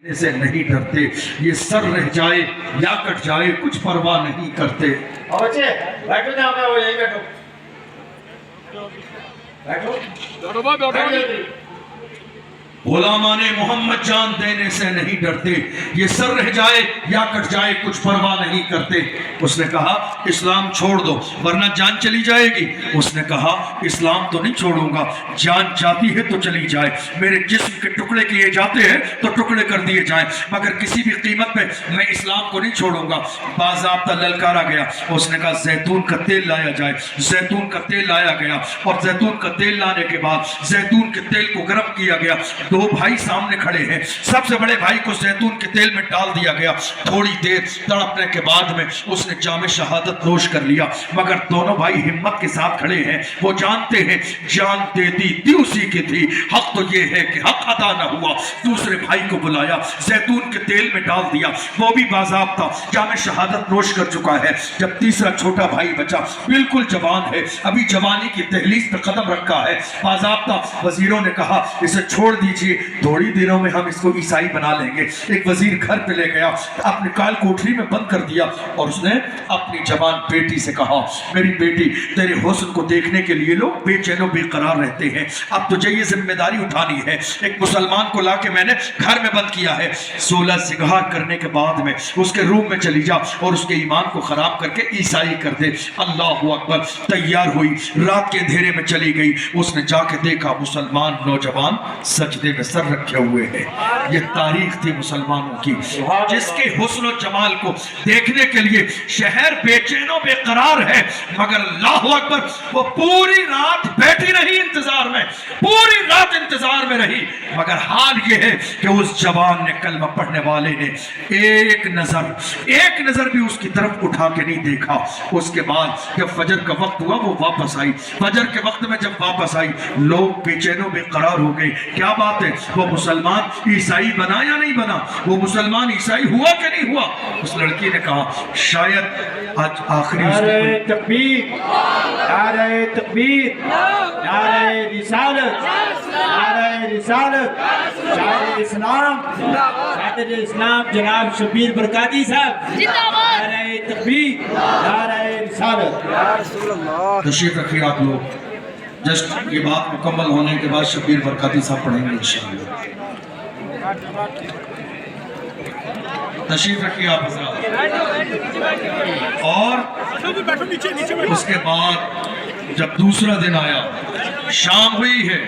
سے نہیں ڈرتے، یہ سر رہ جائے یا کٹ جائے کچھ پرواہ نہیں کرتے۔ اور بچے بیٹھو جہاں پہ ہو، یہی بیٹھو بیٹھو۔ غلامان محمد جان دینے سے نہیں ڈرتے، یہ سر رہ جائے یا کٹ جائے کچھ پرواہ نہیں کرتے۔ اس نے کہا اسلام چھوڑ دو ورنہ جان چلی جائے گی۔ اس نے کہا اسلام تو نہیں چھوڑوں گا، جان چاہتی ہے تو چلی جائے، میرے جسم کے ٹکڑے کیے جاتے ہیں تو ٹکڑے کر دیے جائیں، مگر کسی بھی قیمت پہ میں اسلام کو نہیں چھوڑوں گا۔ باضابطہ للکارا گیا، اس نے کہا زیتون کا تیل لایا جائے۔ زیتون کا تیل لایا گیا اور زیتون کا تیل لانے کے بعد زیتون کے تیل کو گرم کیا گیا۔ دو بھائی سامنے کھڑے ہیں، سب سے بڑے بھائی کو زیتون کے تیل میں ڈال دیا گیا۔ تھوڑی دیر تڑپنے کے بعد میں اس نے جام شہادت نوش کر لیا، مگر دونوں بھائی ہمت کے ساتھ کھڑے ہیں، وہ جانتے ہیں جان دیتی تھی اسی کی تھی، حق تو یہ ہے کہ حق ادا نہ ہوا۔ دوسرے بھائی کو بلایا، زیتون کے تیل میں ڈال دیا، وہ بھی باضابطہ جام شہادت نوش کر چکا ہے۔ جب تیسرا چھوٹا بھائی بچا، بالکل جوان ہے، ابھی جوانی کی دہلیز پہ قدم رکھا ہے، باضابطہ وزیروں نے کہا اسے چھوڑ دیجیے، تھوڑی دنوں میں ہم اس کو عیسائی بنا لیں گے۔ ایک وزیر گھر پہ لے گیا، اپنے کال کوٹری میں بند کر دیا اور اس نے اپنی جوان بیٹی سے کہا میری بیٹی تیرے حسن کو دیکھنے کے لیے لوگ بے چین و بے قرار رہتے ہیں، اب تجھے یہ ذمہ داری اٹھانی ہے، ایک مسلمان کو لا کے میں نے گھر میں بند کیا ہے، 16 سگار کرنے کے بعد میں اس کے روم میں چلی جا اور اس کے ایمان کو خراب کر کے عیسائی کر دے۔ اللہ اکبر، تیار ہوئی، رات کے اندھیرے میں چلی گئی، اس نے جا کے دیکھا مسلمان نوجوان سجدے میں سر رکھے ہوئے ہیں۔ یہ تاریخ تھی مسلمانوں کی، جس کے حسن و جمال کو دیکھنے کے لیے شہر بے چین و بے قرار ہے، مگر اللہ اکبر وہ پوری رات بیٹھی رہی انتظار میں، پوری رات انتظار میں رہی، مگر حال یہ ہے کہ اس جوان نے، کلمہ پڑھنے والے نے ایک نظر بھی اس کی طرف اٹھا کے نہیں دیکھا۔ اس کے بعد جب فجر کا وقت ہوا وہ واپس آئی، فجر کے وقت میں جب واپس آئی لوگ بے چین و بے قرار ہو گئے، کیا بات ہے، وہ مسلمان عیسائی بنا یا نہیں بنا، وہ مسلمان عیسائی ہوا کہ نہیں ہوا؟ اس لڑکی نے کہا شاید آج آخری نعرہ تکبیر، نعرہ تکبیر، نعرہ رسالت، نعرہ رسالت، شاعر اسلام، صدر اسلام جناب شبیر برکاتی صاحب، نعرہ تکبیر، نعرہ رسالت۔ تشریف رکھیے آپ لوگ، جسٹ یہ بات مکمل ہونے کے بعد شبیر برکاتی صاحب پڑھیں گے انشاءاللہ۔ تشریف رکھیے آپ حضرات۔ اور اس کے بعد جب دوسرا دن آیا، شام ہوئی ہے،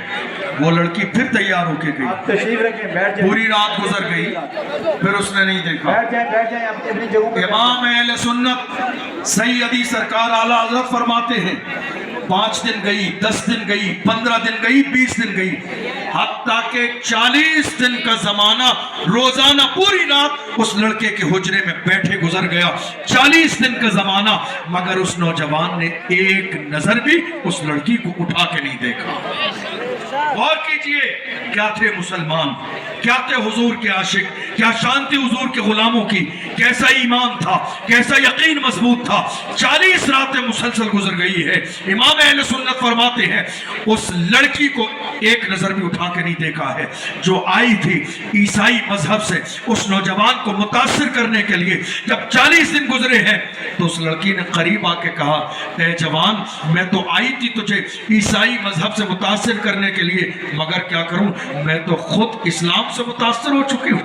وہ لڑکی پھر تیار ہو کے گئی، تشریف رکھیں، بیٹھ جائیں، پوری رات گزر گئی، پھر اس نے نہیں دیکھا۔ بیٹھ جائیں اپنی جگہوں پہ۔ امام اہل سنت سیدی سرکار اعلیٰ حضرت فرماتے ہیں 5 دن گئی، 10 دن گئی، 15 دن گئی، 20 دن گئی، حتیٰ کہ 40 دن کا زمانہ روزانہ پوری رات اس لڑکے کے حجرے میں بیٹھے گزر گیا، 40 دن کا زمانہ، مگر اس نوجوان نے ایک نظر بھی اس لڑکی کو اٹھا کے نہیں دیکھا۔ غور کیجئے، کیا تھے مسلمان، کیا تھے حضور کے عاشق، کیا شان تھی حضور کے غلاموں کی، کیسا ایمان تھا، کیسا یقین مضبوط تھا۔ 40 راتیں مسلسل گزر گئی ہے۔ امام اہل سنت فرماتے ہیں اس لڑکی کو ایک نظر بھی اٹھا کے نہیں دیکھا ہے، جو آئی تھی عیسائی مذہب سے اس نوجوان کو متاثر کرنے کے لیے۔ جب 40 دن گزرے ہیں تو اس لڑکی نے قریب آ کے کہا اے جوان، میں تو آئی تھی تجھے عیسائی مذہب سے متاثر کرنے کے لیے، مگر کیا کروں، میں تو خود اسلام سے متاثر ہو چکی ہوں۔